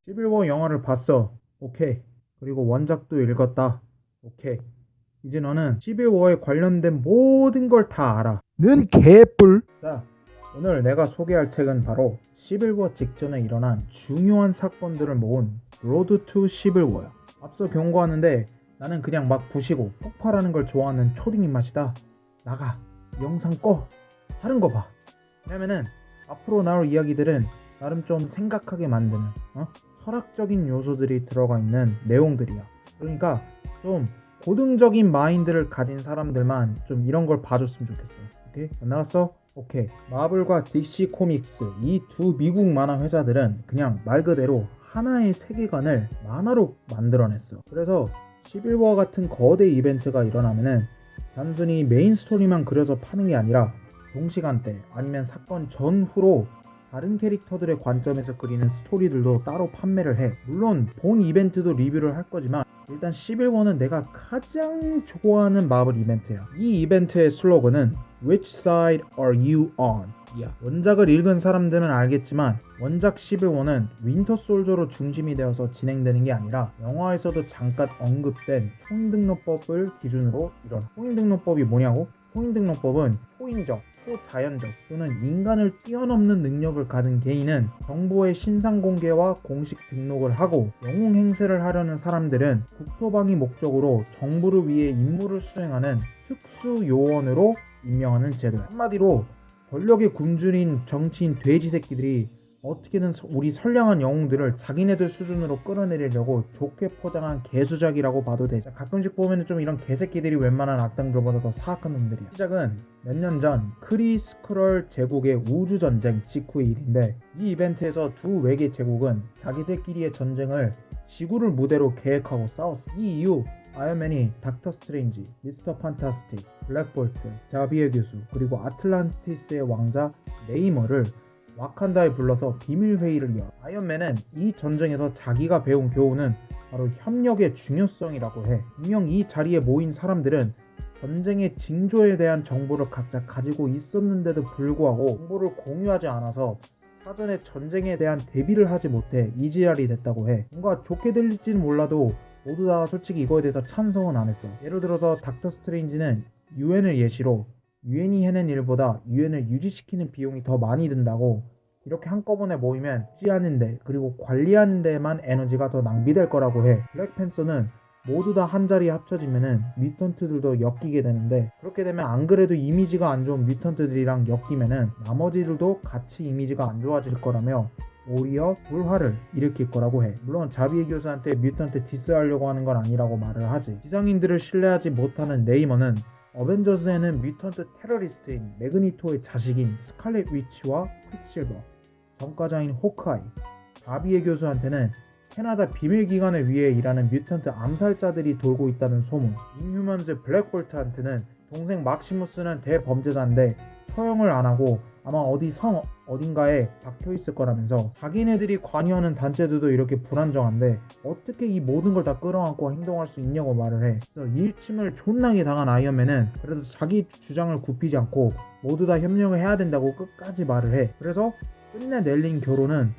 시빌워 영화를 봤어. 오케이. 그리고 원작도 읽었다. 오케이. 이제 너는 시빌워에 관련된 모든 걸 다 알아. 는 개뿔. 자, 오늘 내가 소개할 책은 바로 시빌워 직전에 일어난 중요한 사건들을 모은 로드 투 시빌워야. 앞서 경고하는데 나는 그냥 막 부시고 폭발하는 걸 좋아하는 초딩 입맛이다. 나가. 영상 꺼. 다른 거 봐. 왜냐면은 앞으로 나올 이야기들은 나름 좀 생각하게 만드는 철학적인 요소들이 들어가 있는 내용들이야. 그러니까 좀 고등적인 마인드를 가진 사람들만 좀 이런 걸 봐줬으면 좋겠어. 오케이? 안 나갔어? 오케이. 마블과 DC 코믹스 이 두 미국 만화 회사들은 그냥 말 그대로 하나의 세계관을 만화로 만들어냈어. 그래서 시빌워 같은 거대 이벤트가 일어나면은 단순히 메인 스토리만 그려서 파는 게 아니라 동시간대 아니면 사건 전후로 다른 캐릭터들의 관점에서 그리는 스토리들도 따로 판매를 해. 물론 본 이벤트도 리뷰를 할 거지만 일단 시빌워는 내가 가장 좋아하는 마블 이벤트야. 이 이벤트의 슬로건은 Which side are you on? 야, 원작을 읽은 사람들은 알겠지만 원작 시빌워는 윈터 솔저로 중심이 되어서 진행되는 게 아니라 영화에서도 잠깐 언급된 통행등록법을 기준으로 일어나. 통행등록법이 뭐냐고? 통행등록법은 초인적, 초자연적 또는 인간을 뛰어넘는 능력을 가진 개인은 정보의 신상 공개와 공식 등록을 하고 영웅 행세를 하려는 사람들은 국토방위 목적으로 정부를 위해 임무를 수행하는 특수 요원으로 임명하는 제도야. 한마디로 권력의 굶주린 정치인 돼지 새끼들이 어떻게든 우리 선량한 영웅들을 자기네들 수준으로 끌어내리려고 좋게 포장한 개수작이라고 봐도 돼. 가끔씩 보면 좀 이런 개새끼들이 웬만한 악당들보다 더 사악한 놈들이야. 시작은 몇 년 전 크리스크럴 제국의 우주전쟁 직후의 일인데 이 이벤트에서 두 외계 제국은 자기들끼리의 전쟁을 지구를 무대로 계획하고 싸웠어. 이 이후 아이언맨이 닥터 스트레인지, 미스터 판타스틱, 블랙볼트, 자비에 교수 그리고 아틀란티스의 왕자 네이머를 와칸다에 불러서 비밀회의를 열. 아이언맨은 이 전쟁에서 자기가 배운 교훈은 바로 협력의 중요성이라고 해. 분명 이 자리에 모인 사람들은 전쟁의 징조에 대한 정보를 각자 가지고 있었는데도 불구하고 정보를 공유하지 않아서 사전에 전쟁에 대한 대비를 하지 못해 이 지랄이 됐다고 해. 뭔가 좋게 들릴지는 몰라도 모두 다 솔직히 이거에 대해서 찬성은 안 했어. 예를 들어서 닥터 스트레인지는 유엔을 예시로 유엔이 해낸 일보다 유엔을 유지시키는 비용이 더 많이 든다고 이렇게 한꺼번에 모이면 유지하는데 그리고 관리하는 데에만 에너지가 더 낭비될 거라고 해. 블랙팬서는 모두 다 한 자리에 합쳐지면은 뮤턴트들도 엮이게 되는데 그렇게 되면 안 그래도 이미지가 안 좋은 뮤턴트들이랑 엮이면은 나머지들도 같이 이미지가 안 좋아질 거라며 오히려 불화를 일으킬 거라고 해. 물론 자비의 교수한테 뮤턴트 디스하려고 하는 건 아니라고 말을 하지. 지상인들을 신뢰하지 못하는 네이머는 어벤져스에는 뮤턴트 테러리스트인 매그니토의 자식인 스칼렛 위치와 퀵실버, 전과자인 호크아이, 자비의 교수한테는 캐나다 비밀기관을 위해 일하는 뮤턴트 암살자들이 돌고 있다는 소문, 인휴먼즈 블랙볼트한테는 동생 막시무스는 대범죄자인데 처형을 안 하고 아마 어디 성 어딘가에 박혀있을 거라면서 자기네들이 관여하는 단체들도 이렇게 불안정한데 어떻게 이 모든 걸 다 끌어안고 행동할 수 있냐고 말을 해. 그래서 일침을 존나게 당한 아이언맨은 그래도 자기 주장을 굽히지 않고 모두 다 협력을 해야 된다고 끝까지 말을 해. 그래서 끝내 내린 결론은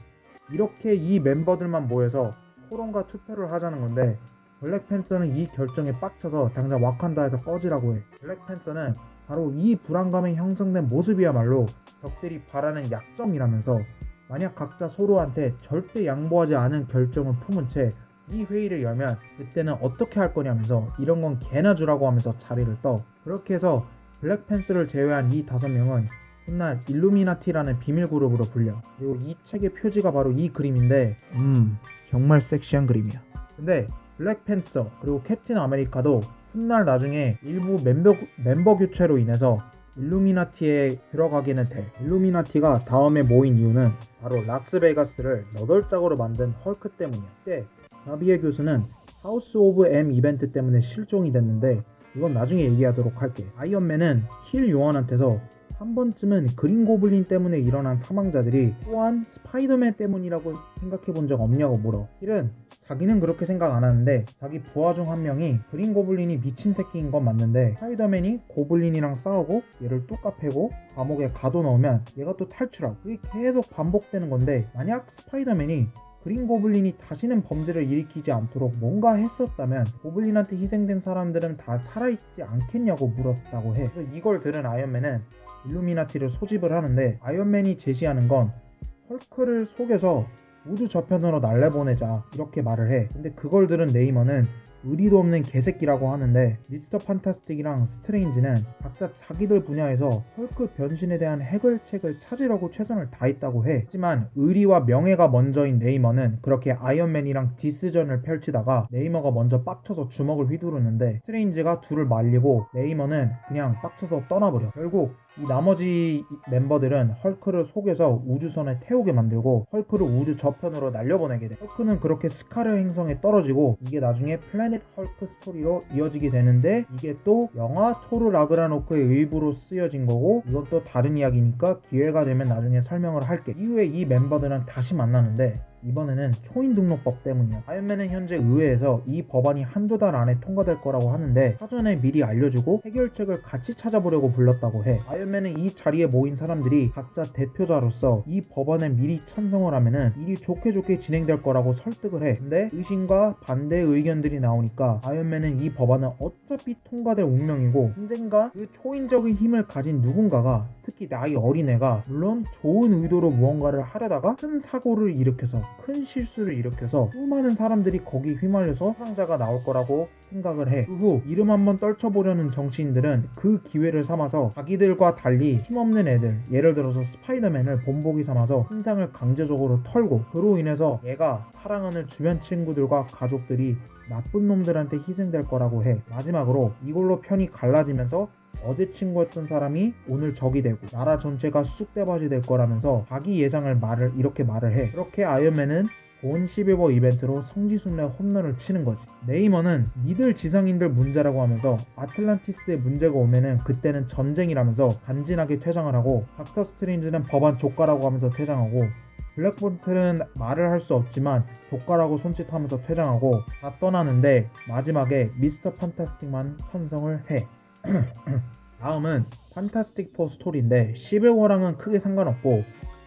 이렇게 이 멤버들만 모여서 토론과 투표를 하자는 건데 블랙팬서는 이 결정에 빡쳐서 당장 와칸다에서 꺼지라고 해. 블랙팬서는 바로 이 불안감에 형성된 모습이야말로 적들이 바라는 약점이라면서 만약 각자 서로한테 절대 양보하지 않은 결정을 품은 채 이 회의를 열면 그때는 어떻게 할 거냐면서 이런 건 개나 주라고 하면서 자리를 떠. 그렇게 해서 블랙팬서를 제외한 이 5명은 훗날 일루미나티라는 비밀 그룹으로 불려. 그리고 이 책의 표지가 바로 이 그림인데 정말 섹시한 그림이야. 근데 블랙팬서 그리고 캡틴 아메리카도 훗날 나중에 일부 멤버 교체로 인해서 일루미나티에 들어가기는 돼. 일루미나티가 다음에 모인 이유는 바로 라스베가스를 너덜짝으로 만든 헐크 때문이야. 그때 자비의 교수는 하우스 오브 M 이벤트 때문에 실종이 됐는데 이건 나중에 얘기하도록 할게. 아이언맨은 힐 요원한테서 한 번쯤은 그린 고블린 때문에 일어난 사망자들이 또한 스파이더맨 때문이라고 생각해 본 적 없냐고 물어. 힐은 자기는 그렇게 생각 안 하는데 자기 부하 중 한 명이 그린 고블린이 미친 새끼인 건 맞는데 스파이더맨이 고블린이랑 싸우고 얘를 뚝 패고 감옥에 가둬놓으면 얘가 또 탈출하고 그게 계속 반복되는 건데 만약 스파이더맨이 그린 고블린이 다시는 범죄를 일으키지 않도록 뭔가 했었다면 고블린한테 희생된 사람들은 다 살아있지 않겠냐고 물었다고 해. 그래서 이걸 들은 아이언맨은 일루미나티를 소집을 하는데 아이언맨이 제시하는 건 헐크를 속여서 우주 저편으로 날려보내자 이렇게 말을 해. 근데 그걸 들은 네이머는 의리도 없는 개새끼라고 하는데 미스터 판타스틱이랑 스트레인지는 각자 자기들 분야에서 헐크 변신에 대한 해결책을 찾으려고 최선을 다했다고 해. 하지만 의리와 명예가 먼저인 네이머는 그렇게 아이언맨이랑 디스전을 펼치다가 네이머가 먼저 빡쳐서 주먹을 휘두르는데 스트레인지가 둘을 말리고 네이머는 그냥 빡쳐서 떠나버려. 결국 이 나머지 멤버들은 헐크를 속여서 우주선에 태우게 만들고 헐크를 우주 저편으로 날려보내게 돼. 헐크는 그렇게 스카르 행성에 떨어지고 이게 나중에 플래닛 헐크 스토리로 이어지게 되는데 이게 또 영화 토르 라그나로크의 일부로 쓰여진 거고 이건 또 다른 이야기니까 기회가 되면 나중에 설명을 할게. 이후에 이 멤버들은 다시 만나는데 이번에는 초인 등록법 때문이야. 아이언맨은 현재 의회에서 이 법안이 한두 달 안에 통과될 거라고 하는데 사전에 미리 알려주고 해결책을 같이 찾아보려고 불렀다고 해. 아이언맨은 이 자리에 모인 사람들이 각자 대표자로서 이 법안에 미리 찬성을 하면은 일이 좋게 진행될 거라고 설득을 해. 근데 의심과 반대 의견들이 나오니까 아이언맨은 이 법안은 어차피 통과될 운명이고 언젠가 그 초인적인 힘을 가진 누군가가 특히 나이 어린애가 물론 좋은 의도로 무언가를 하려다가 큰 사고를 일으켜서 큰 실수를 일으켜서 수많은 사람들이 거기 휘말려서 사상자가 나올 거라고 생각을 해. 그 후 이름 한번 떨쳐보려는 정치인들은 그 기회를 삼아서 자기들과 달리 힘없는 애들, 예를 들어서 스파이더맨을 본보기 삼아서 신상을 강제적으로 털고 그로 인해서 얘가 사랑하는 주변 친구들과 가족들이 나쁜 놈들한테 희생될 거라고 해. 마지막으로 이걸로 편이 갈라지면서 어제 친구였던 사람이 오늘 적이 되고 나라 전체가 쑥대밭이 될 거라면서 자기 예상을 이렇게 말을 해. 그렇게 아이언맨은 본 11호 이벤트로 성지순례 홈런을 치는 거지. 네이머는 니들 지상인들 문제라고 하면서 아틀란티스에 문제가 오면은 그때는 전쟁이라면서 간지나게 퇴장을 하고 닥터 스트레인지는 법안 조카라고 하면서 퇴장하고 블랙폰트는 말을 할 수 없지만 조카라고 손짓하면서 퇴장하고 다 떠나는데 마지막에 미스터 판타스틱만 편성을 해. 다음은 판타스틱 4 스토리인데 11호랑은 크게 상관없고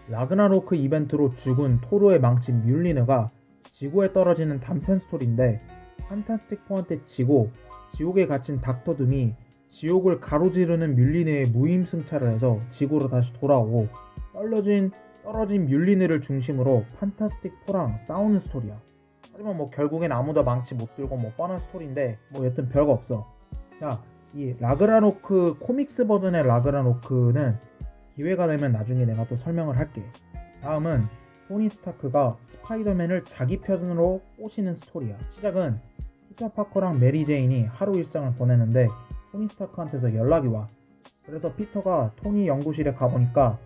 라그나로크 이벤트로 죽은 토르의 망치 뮬리느가 지구에 떨어지는 단편 스토리인데 판타스틱 4한테 지고 지옥에 갇힌 닥터 둠이 지옥을 가로지르는 뮬리느의 무임승차를 해서 지구로 다시 돌아오고 떨어진 뮬리느를 중심으로 판타스틱 4랑 싸우는 스토리야. 하지만 뭐 결국엔 아무도 망치 못 들고 뭐 뻔한 스토리인데 뭐 여튼 별거 없어. 자, 이 라그나로크 코믹스 버전의 라그나로크는 기회가 되면 나중에 내가 또 설명을 할게. 다음은 토니 스타크가 스파이더맨을 자기 편으로 꼬시는 스토리야. 시작은 피터 파커랑 메리 제인이 하루 일상을 보내는데 토니 스타크한테서 연락이 와. 그래서 피터가 토니 연구실에 가보니까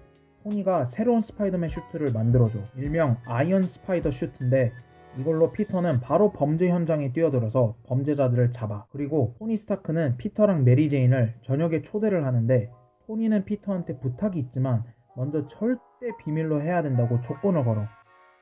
토니가 새로운 스파이더맨 슈트를 만들어줘. 일명 아이언 스파이더 슈트인데 이걸로 피터는 바로 범죄 현장에 뛰어들어서 범죄자들을 잡아. 그리고 토니 스타크는 피터랑 메리 제인을 저녁에 초대를 하는데 토니는 피터한테 부탁이 있지만 먼저 절대 비밀로 해야 된다고 조건을 걸어.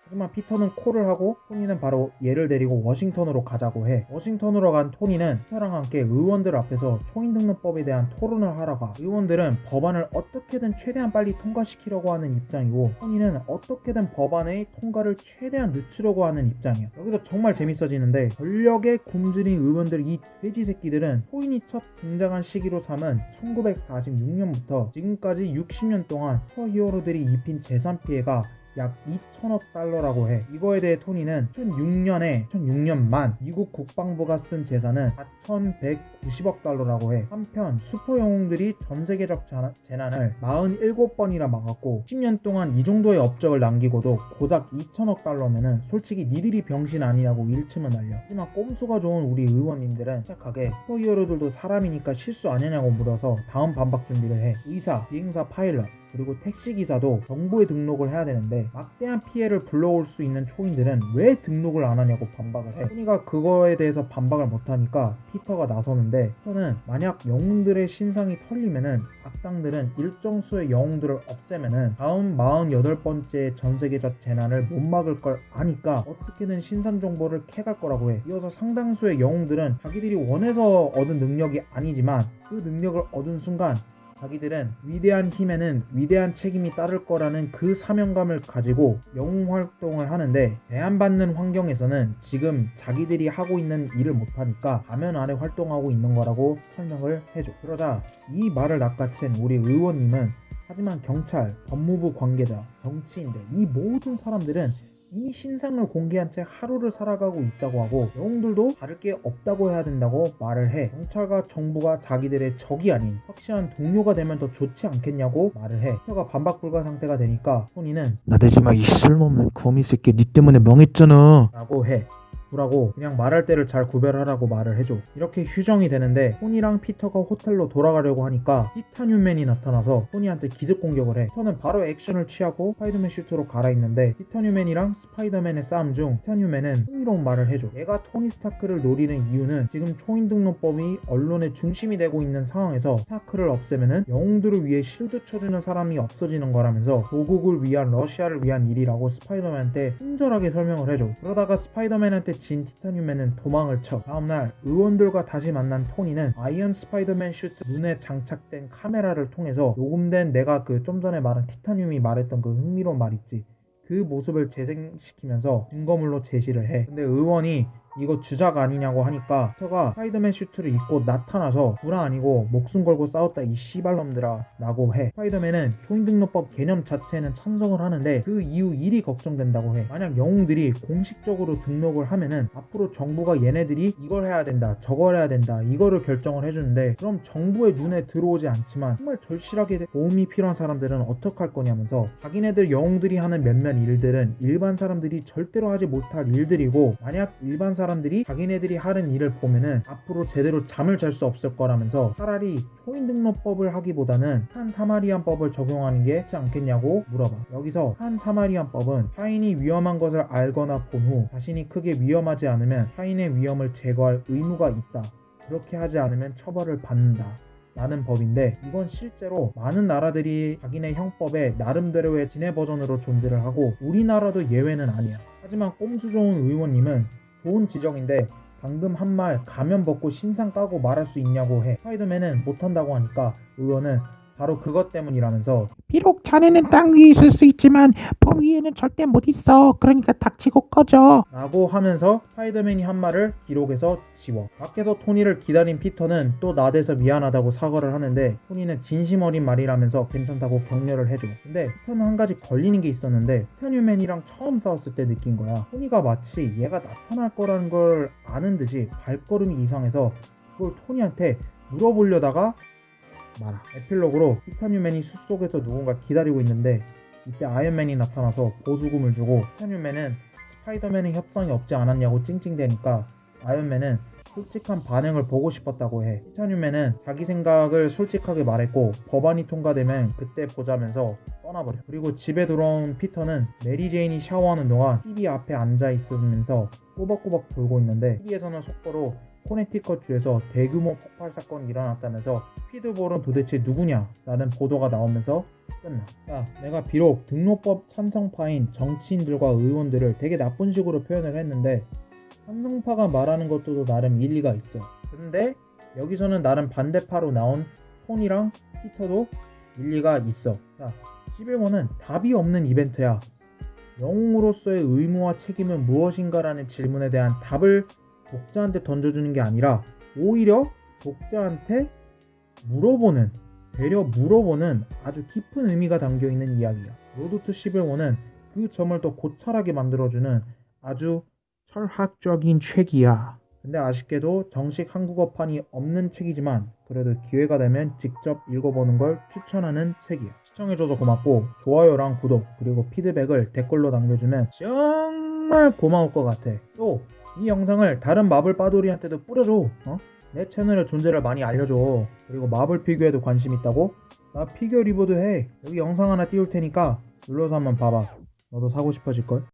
하지만 피터는 콜을 하고 토니는 바로 얘를 데리고 워싱턴으로 가자고 해. 워싱턴으로 간 토니는 피터랑 함께 의원들 앞에서 초인등록법에 대한 토론을 하러 가. 의원들은 법안을 어떻게든 최대한 빨리 통과시키려고 하는 입장이고 토니는 어떻게든 법안의 통과를 최대한 늦추려고 하는 입장이야. 여기서 정말 재밌어지는데 권력에 굶주린 의원들 이 돼지 새끼들은 토인이 첫 등장한 시기로 삼은 1946년부터 지금까지 60년 동안 슈퍼히어로들이 입힌 재산 피해가 약 2천억 달러라고 해. 이거에 대해 토니는 2006년만 미국 국방부가 쓴 재산은 4,190억 달러라고 해. 한편 슈퍼 영웅들이 전세계적 재난을 47번이나 막았고 10년 동안 이 정도의 업적을 남기고도 고작 2천억 달러면은 솔직히 니들이 병신 아니냐고 일침을 날려. 하지만 꼼수가 좋은 우리 의원님들은 착하게 슈퍼히어로들도 사람이니까 실수 아니냐고 물어서 다음 반박 준비를 해. 의사, 비행사 파일럿 그리고 택시기사도 정부에 등록을 해야 되는데 막대한 피해를 불러올 수 있는 초인들은 왜 등록을 안 하냐고 반박을 해. 토니가 그거에 대해서 반박을 못하니까 피터가 나서는데 피터는 만약 영웅들의 신상이 털리면은 악당들은 일정 수의 영웅들을 없애면은 다음 48번째 전세계적 재난을 못 막을 걸 아니까 어떻게든 신상 정보를 캐갈 거라고 해. 이어서 상당수의 영웅들은 자기들이 원해서 얻은 능력이 아니지만 그 능력을 얻은 순간 자기들은 위대한 힘에는 위대한 책임이 따를 거라는 그 사명감을 가지고 영웅 활동을 하는데 제한받는 환경에서는 지금 자기들이 하고 있는 일을 못하니까 가면 아래 활동하고 있는 거라고 설명을 해줘. 그러자 이 말을 낚아챈 우리 의원님은 하지만 경찰, 법무부 관계자, 정치인들 이 모든 사람들은 이미 신상을 공개한 채 하루를 살아가고 있다고 하고 영웅들도 다를 게 없다고 해야 된다고 말을 해. 경찰과 정부가 자기들의 적이 아닌 확실한 동료가 되면 더 좋지 않겠냐고 말을 해. 피터가 반박 불가 상태가 되니까 토니는 나대지마 이 쓸모없는 거미 새끼 니 때문에 망했잖아. 라고 해. 라고 그냥 말할 때를 잘 구별하라고 말을 해줘. 이렇게 휴정이 되는데 토니랑 피터가 호텔로 돌아가려고 하니까 티타늄맨이 나타나서 토니한테 기습 공격을 해. 피터는 바로 액션을 취하고 스파이더맨 슈트로 갈아입는데 티타늄맨이랑 스파이더맨의 싸움 중 티타늄맨은 흥미로운 말을 해줘. 얘가 토니 스타크를 노리는 이유는 지금 초인 등록법이 언론의 중심이 되고 있는 상황에서 스타크를 없애면은 영웅들을 위해 실드 쳐주는 사람이 없어지는 거라면서 조국을 위한 러시아를 위한 일이라고 스파이더맨한테 친절하게 설명을 해줘. 그러다가 스파이더맨한테 진 티타늄맨은 도망을 쳐. 다음날 의원들과 다시 만난 토니는 아이언 스파이더맨 슈트 눈에 장착된 카메라를 통해서 녹음된 내가 그 좀 전에 말한 티타늄이 말했던 그 흥미로운 말 있지. 그 모습을 재생시키면서 증거물로 제시를 해. 근데 의원이 이거 주작 아니냐고 하니까 피터가 스파이더맨 슈트를 입고 나타나서 구라 아니고 목숨 걸고 싸웠다 이 씨발놈들아 라고 해. 스파이더맨은 초인등록법 개념 자체에는 찬성을 하는데 그 이후 일이 걱정된다고 해. 만약 영웅들이 공식적으로 등록을 하면은 앞으로 정부가 얘네들이 이걸 해야 된다 저걸 해야 된다 이거를 결정을 해주는데 그럼 정부의 눈에 들어오지 않지만 정말 절실하게 도움이 필요한 사람들은 어떡할 거냐면서 자기네들 영웅들이 하는 몇몇 일들은 일반 사람들이 절대로 하지 못할 일들이고 만약 일반 사람들이 자기네들이 하는 일을 보면은 앞으로 제대로 잠을 잘 수 없을 거라면서 차라리 초인등록법을 하기보다는 한사마리안법을 적용하는 게 좋지 않겠냐고 물어봐. 여기서 한사마리안법은 타인이 위험한 것을 알거나 본 후 자신이 크게 위험하지 않으면 타인의 위험을 제거할 의무가 있다. 그렇게 하지 않으면 처벌을 받는다. 라는 법인데 이건 실제로 많은 나라들이 자기네 형법에 나름대로의 진해 버전으로 존재를 하고 우리나라도 예외는 아니야. 하지만 꼼수 좋은 의원님은 좋은 지적인데 방금 한 말 가면 벗고 신상 까고 말할 수 있냐고 해. 스파이더맨은 못한다고 하니까 의원은 바로 그것 때문이라면서 비록 자네는 땅 위에 있을 수 있지만 법 위에는 절대 못 있어. 그러니까 닥치고 꺼져. 라고 하면서 스파이더맨이 한 말을 기록에서 지워. 밖에서 토니를 기다린 피터는 또 나대서 미안하다고 사과를 하는데 토니는 진심 어린 말이라면서 괜찮다고 격려를 해줘. 근데 피터는 한 가지 걸리는 게 있었는데 티타늄맨이랑 처음 싸웠을 때 느낀 거야. 토니가 마치 얘가 나타날 거라는 걸 아는 듯이 발걸음이 이상해서 그걸 토니한테 물어보려다가 말아. 에필로그로 티타늄맨이 숲속에서 누군가 기다리고 있는데 이때 아이언맨이 나타나서 보조금을 주고 티타늄맨은 스파이더맨의 협상이 없지 않았냐고 찡찡대니까 아이언맨은 솔직한 반응을 보고 싶었다고 해. 티타늄맨은 자기 생각을 솔직하게 말했고 법안이 통과되면 그때 보자면서 떠나버려. 그리고 집에 돌아온 피터는 메리제인이 샤워하는 동안 TV 앞에 앉아 있으면서 꼬박꼬박 돌고 있는데 TV에서는 속보로 코네티컷주에서 대규모 폭발 사건이 일어났다면서 스피드볼은 도대체 누구냐? 라는 보도가 나오면서 끝나. 자, 내가 비록 등록법 찬성파인 정치인들과 의원들을 되게 나쁜 식으로 표현을 했는데 찬성파가 말하는 것도 나름 일리가 있어. 근데 여기서는 나름 반대파로 나온 톤이랑 피터도 일리가 있어. 자, 11호는 답이 없는 이벤트야. 영웅으로서의 의무와 책임은 무엇인가라는 질문에 대한 답을 독자한테 던져주는 게 아니라 오히려 독자한테 물어보는, 되려 물어보는 아주 깊은 의미가 담겨있는 이야기야. 로드 투 11호는 그 점을 더 고찰하게 만들어주는 아주 철학적인 책이야. 근데 아쉽게도 정식 한국어판이 없는 책이지만 그래도 기회가 되면 직접 읽어보는 걸 추천하는 책이야. 시청해줘서 고맙고 좋아요랑 구독 그리고 피드백을 댓글로 남겨주면 정말 고마울 것 같아. 또 이 영상을 다른 마블 빠돌이한테도 뿌려줘. 내 채널의 존재를 많이 알려줘. 그리고 마블 피규어에도 관심 있다고? 나 피규어 리뷰도 해. 여기 영상 하나 띄울 테니까 눌러서 한번 봐봐. 너도 사고 싶어질걸?